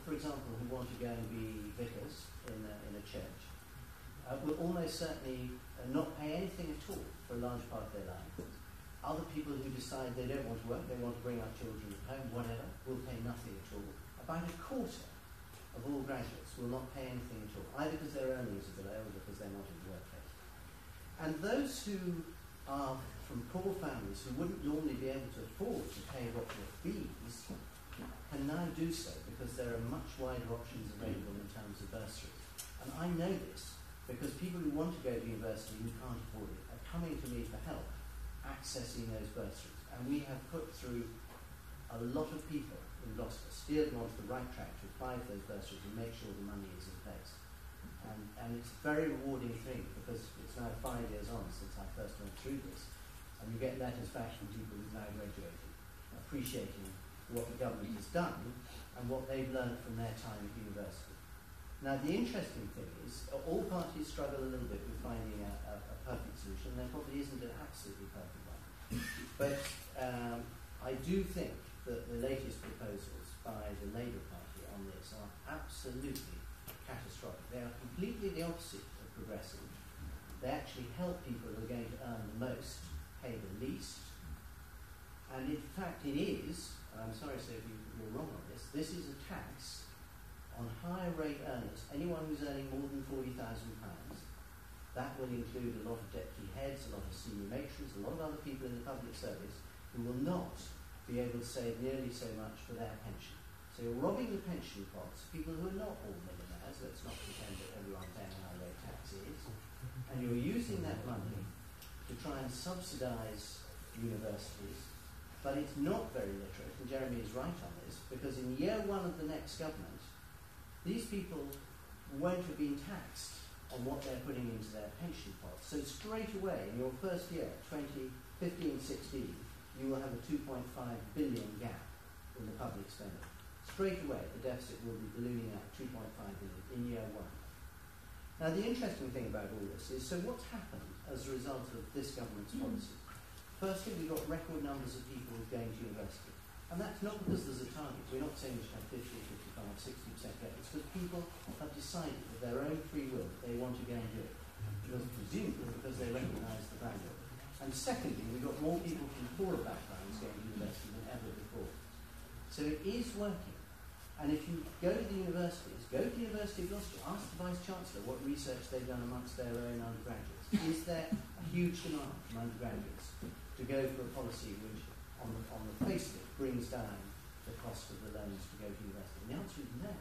for example, who want to go and be vicars in a church will almost certainly not pay anything at all for a large part of their life. Other people who decide they don't want to work, they want to bring up children at home, whatever, will pay nothing at all. About a quarter of all graduates will not pay anything at all, either because their earnings are below or because they're not in the workplace. And those who are from poor families who wouldn't normally be able to afford to pay what their fees can now do so because there are much wider options available in terms of bursaries. And I know this because people who want to go to university who can't afford it are coming to me for help accessing those bursaries. And we have put through a lot of people in Gloucester, steered them onto the right track to apply for those bursaries and make sure the money is in place. And it's a very rewarding thing because it's now 5 years on since I first went through this. And you get letters back from people who've now graduated, appreciating what the government has done and what they've learned from their time at university. Now, the interesting thing is, all parties struggle a little bit with finding a perfect solution. There probably isn't an absolutely perfect one. But I do think that the latest proposals by the Labour Party on this are absolutely catastrophic. They are completely the opposite of progressive. They actually help people who are going to earn the most pay the least. And in fact it is, and I'm sorry Sophy, you're wrong on this, this is a tax on higher rate earners. Anyone who's earning more than £40,000, that will include a lot of deputy heads, a lot of senior matrons, a lot of other people in the public service who will not be able to save nearly so much for their pension. So you're robbing the pension pots, people who are not all millionaires, let's not pretend that everyone paying high rate tax is, and you're using that money to try and subsidise universities, but it's not very literate, and Jeremy is right on this, because in year one of the next government, these people won't have been taxed on what they're putting into their pension pot. So straight away, in your first year, 2015-16, you will have a 2.5 billion gap in the public spending. Straight away, the deficit will be ballooning out 2.5 billion in year one. Now, the interesting thing about all this is, so what's happened as a result of this government's policy? Firstly, we've got record numbers of people going to university. And that's not because there's a target. We're not saying we should have 50, 55, 60% get. It's because people have decided with their own free will they want to go and do it. Presumably because they recognise the value. And secondly, we've got more people from poorer backgrounds going to university than ever before. So it is working. And if you go to the universities, go to the University of Gloucester, ask the Vice-Chancellor what research they've done amongst their own undergraduates. Is there a huge demand from undergraduates to go for a policy which, on the face of it, brings down the cost of the loans to go to university? And the answer is no.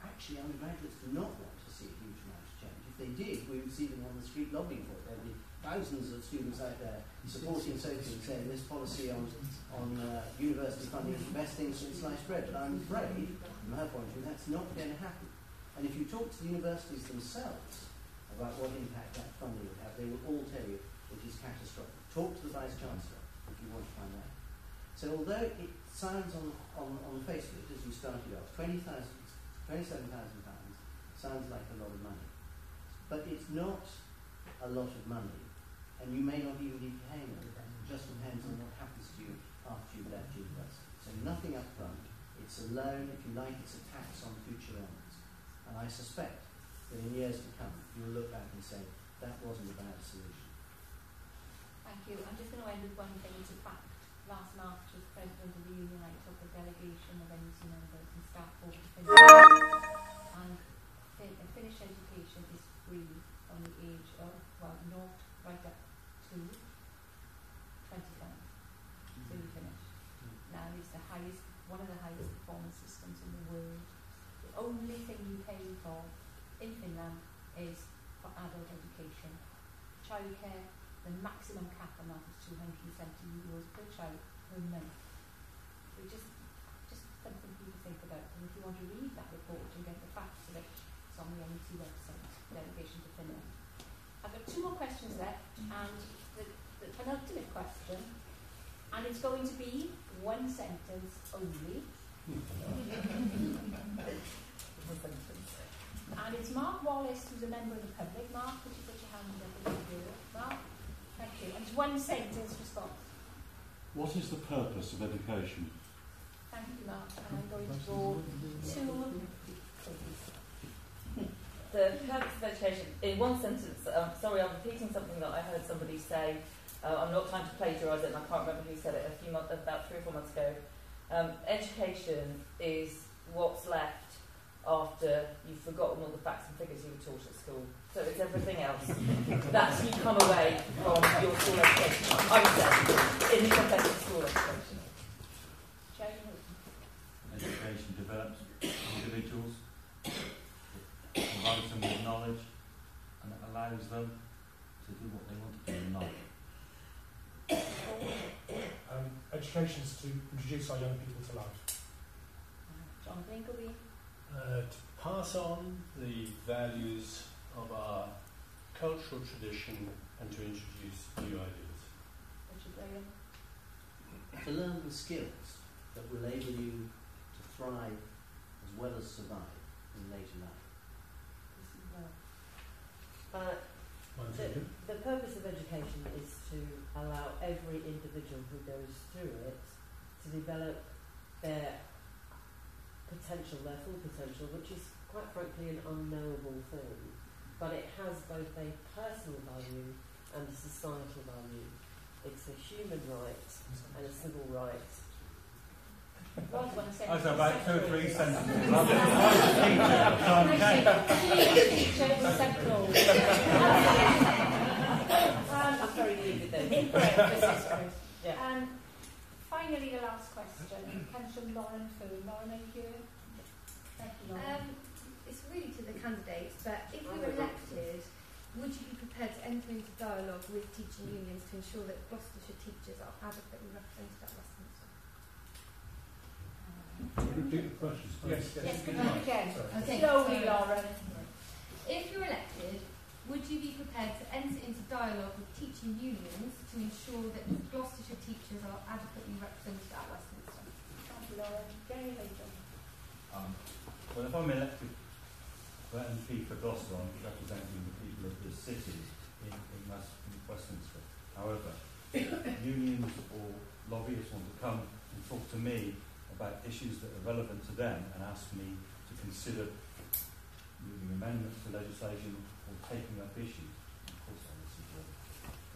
Actually, undergraduates do not want to see a huge amount of change. If they did, we would see them on the street lobbying for it. There'd be thousands of students out there supporting Sophy and saying this policy on university funding is the best thing since sliced bread. But I'm afraid, from her point of view, that's not going to happen. And if you talk to the universities themselves about what impact that funding would have, they will all tell you it is catastrophic. Talk to the Vice-Chancellor if you want to find out. So although it sounds on the face of it, as you started off, £27,000 sounds like a lot of money. But it's not a lot of money, and you may not even be paying it. It just depends on what happens to you after you've left university. So nothing up front. It's a loan, if you like, it's a tax on future earnings. And I suspect that in years to come, you will look back and say, that wasn't a bad solution. Thank you. I'm just going to end with one thing. It's a fact. Last March, as President of the Union, I took a delegation of NEC members and staff over to Finland. And Finnish education is free from the age of, well, 0 right up to 25. So you finish. Now it's the highest, one of the highest performance systems in the world. The only thing you pay for in Finland is for adult education. Childcare, the maximum cap on that is €270 per child per month. So just something for you to think about. And if you want to read that report and get the facts of it, it's on the NEC website, Delegation to Finland. I've got 2 more questions left, and the penultimate question, and it's going to be 1 sentence only. And it's Mark Wallace, who's a member of the public. Mark, could you put your hand up? Mark, thank you. And 1 sentence response. What is the purpose of education? Thank you, Mark. And I'm going to go to the purpose of education, in one sentence, sorry, I'm repeating something that I heard somebody say. I'm not trying to plagiarise it, and I can't remember who said it about 3 or 4 months ago. Education is what's left after you've forgotten all the facts and figures you were taught at school. So it's everything else that you come away from your school education, I would say, in the context of school education. Education develops individuals, it provides them with knowledge, and it allows them to do what they want to do in life. Education is to introduce our young people to life. Jonathan Ingleby. To pass on the values of our cultural tradition and to introduce new ideas. Richard Graham. To learn the skills that will enable you to thrive as well as survive in later life. The purpose of education is to allow every individual who goes through it to develop their potential, their full potential, which is quite frankly an unknowable thing. But it has both a personal value and a societal value. It's a human right and a civil right. I was about 2 or 3 sentences. I'm very good with those. And finally, the last question comes from Lauren Fu. Lauren, are you here? Thank you, Lauren. It's really to the candidates, but if you were elected, would you be prepared to enter into dialogue with teaching unions to ensure that Gloucestershire teachers are adequately represented at Westminster? Repeat the questions, please. Yes, again. Okay. Slowly, Lauren. If you're elected, would you be prepared to enter into dialogue with teaching unions to ensure that Gloucestershire teachers are adequately represented at Westminster? Thank you, Lauren. Gary Rachel. Well, if I'm elected for MP for Gloucester, I'm representing the people of the city in Westminster. However, unions or lobbyists want to come and talk to me about issues that are relevant to them and ask me to consider moving amendments to legislation or taking up issues. Of course I listen to them.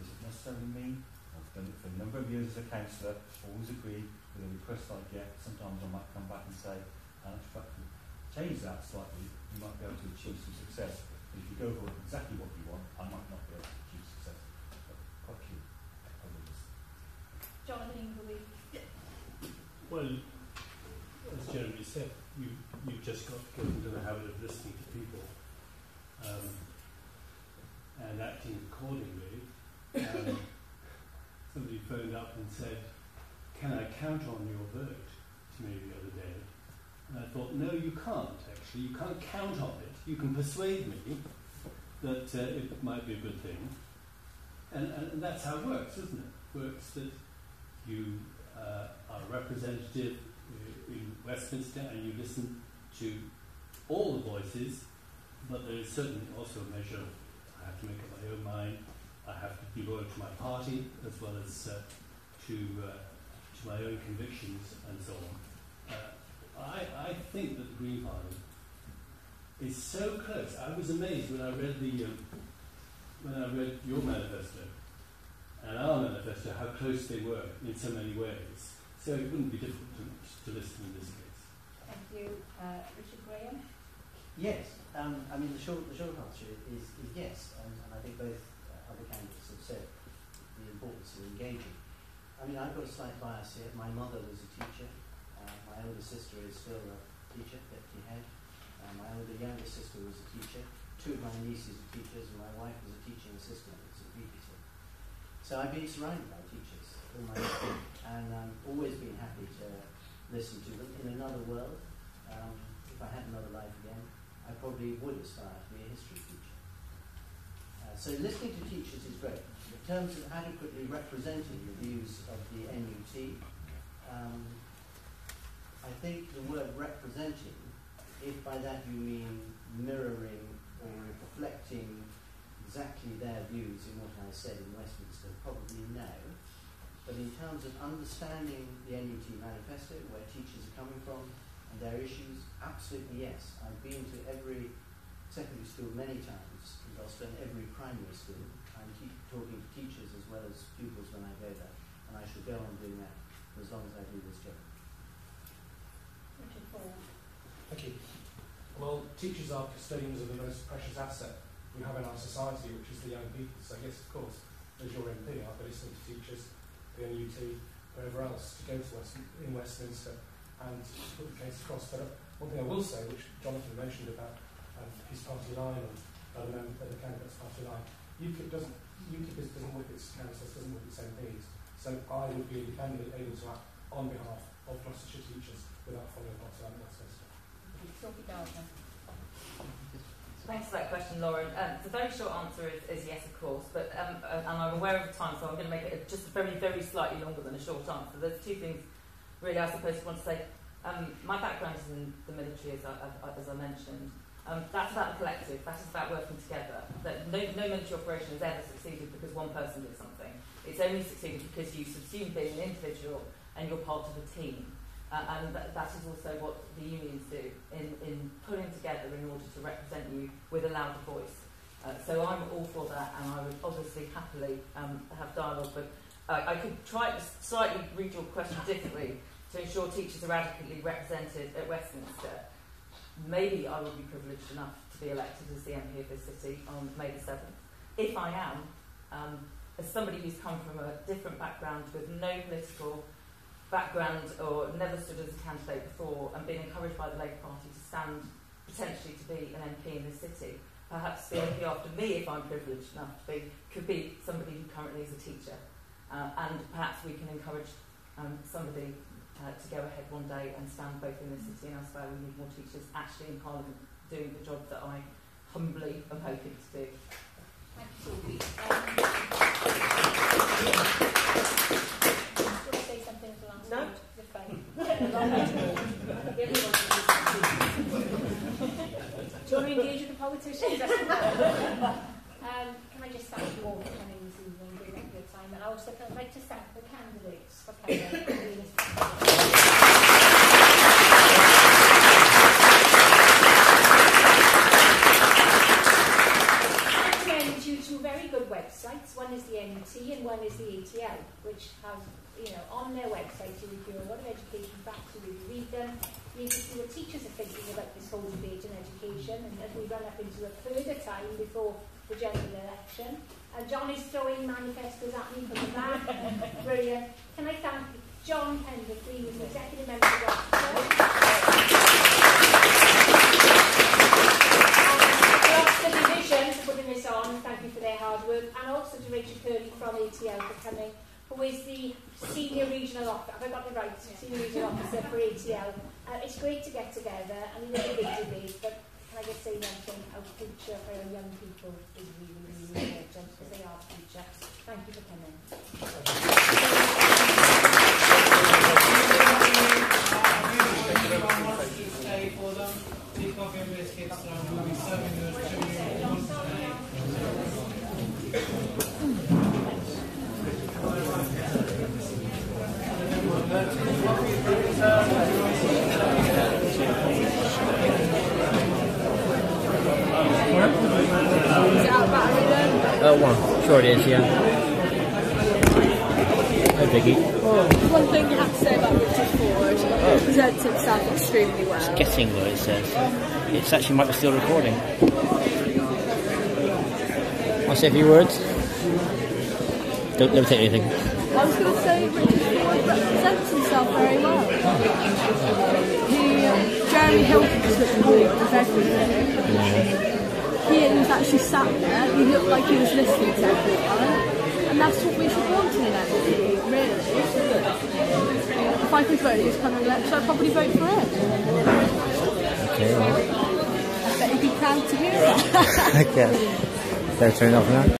Does it necessarily mean I've done it for a number of years as a councillor, always agree with a request I get. Sometimes I might come back and say, if I can change that slightly, you might be able to achieve some success. But if you go for exactly what you want, I might not be able to achieve success. But quite keen. Jonathan Ingleby. Well, as Jeremy said, you've just got to get into the habit of listening to people and acting accordingly. Somebody phoned up and said, "Can I count on your vote?" to me the other day. And I thought, no, you can't actually. You can't count on it. You can persuade me that it might be a good thing. And that's how it works, isn't it? It works that you are a representative in Westminster and you listen to all the voices, but there is certainly also a measure of I have to make up my own mind, I have to be loyal to my party as well as to my own convictions and so on. I think that the Green Party is so close. I was amazed when I read your manifesto and our manifesto, how close they were in so many ways. So it wouldn't be difficult to listen in this case. Thank you. Richard Graham? Yes. The short answer is yes. And I think both other candidates have said the importance of engaging. I've got a slight bias here. My mother was a teacher. My older sister is still a teacher, deputy head. My younger sister was a teacher. 2 of my nieces are teachers, and my wife was a teaching assistant at St. Peter's. So I've been surrounded by teachers all my life, and I've always been happy to listen to them. In another world, if I had another life again, I probably would aspire to be a history teacher. So listening to teachers is great. In terms of adequately representing the views of the NUT, I think the word representing, if by that you mean mirroring or reflecting exactly their views in what I said in Westminster, probably no. But in terms of understanding the NUT manifesto, where teachers are coming from and their issues, absolutely yes. I've been to every secondary school many times in Gloucester, and every primary school. I'm talking to teachers as well as pupils when I go there, and I shall go on doing that for as long as I do this job. Thank you. Well, teachers are custodians of the most precious asset we have in our society, which is the young people. So yes, of course, as your MP, I'll be listening to teachers, the NUT, wherever else, to go to Westminster and put the case across. But one thing I will say, which Jonathan mentioned about his party line and the candidate's party line, UKIP doesn't whip its councillors, doesn't whip its MPs. So I would be independently able to act on behalf of Gloucestershire teachers without following party line at Westminster. Sophy, Gardner. Thanks for that question, Lauren. The very short answer is yes, of course, but and I'm aware of the time, so I'm going to make it just very, very slightly longer than a short answer. There's two things, really, I suppose I want to say. My background is in the military, as I mentioned. That's about the collective. That is about working together. That no military operation has ever succeeded because one person did something. It's only succeeded because you subsume being an individual and you're part of a team. And that is also what the unions do in pulling together in order to represent you with a louder voice. So I'm all for that, and I would obviously happily have dialogue, but I could try to slightly read your question differently to ensure teachers are adequately represented at Westminster. Maybe I would be privileged enough to be elected as the MP of this city on May the 7th. If I am, as somebody who's come from a different background with no political background or never stood as a candidate before and been encouraged by the Labour Party to stand potentially to be an MP in this city, perhaps the MP after me, if I'm privileged enough to be, could be somebody who currently is a teacher. And perhaps we can encourage somebody to go ahead one day and stand both in this city and elsewhere. We need more teachers actually in Parliament doing the job that I humbly am hoping to do. Thank you, Sophy. No. You're fine. Do you want to engage with the politicians? Can I just thank you all for coming this evening and giving up your time? And also I'd like to thank the candidates for coming. I recommend you two very good websites. One is the NUT and one is the ATL, which have, on their website you will a lot of education facts, you really read them. You can see what teachers are thinking about this whole debate in education, and as we run up into a further time before the general election. John is throwing manifestos at me from the back. Brilliant. Can I thank John Hendrick, who's the Executive Member of Gloucester. Gloucester Division for putting this on, thank you for their hard work, and also to Richard Curley from ATL for coming, who is the Senior Regional Officer, have I got the right? Senior Regional Officer for ATL. It's great to get together, and it is a big debate, but can I just say one thing, our future for our young people is really, really important, because they are the future. Thank you for coming. Stay for them, tea, coffee and biscuits, and we'll be serving the one. Sure it is, yeah. No biggie. One thing you have to say about Richard Ford, he presents himself extremely well. It's guessing what it says. It's actually might be still recording. I'll say a few words. Don't never take anything. I was going to say Richard Ford represents himself very well. Jeremy Hilton was at the board of everything. Yeah. He was actually sat there, he looked like he was listening to everyone, and that's what we should want in an MP, really. If I could vote this coming election, I'd probably vote for him. Okay, right. I bet he'd be proud to hear it. Okay. Better turn it off now.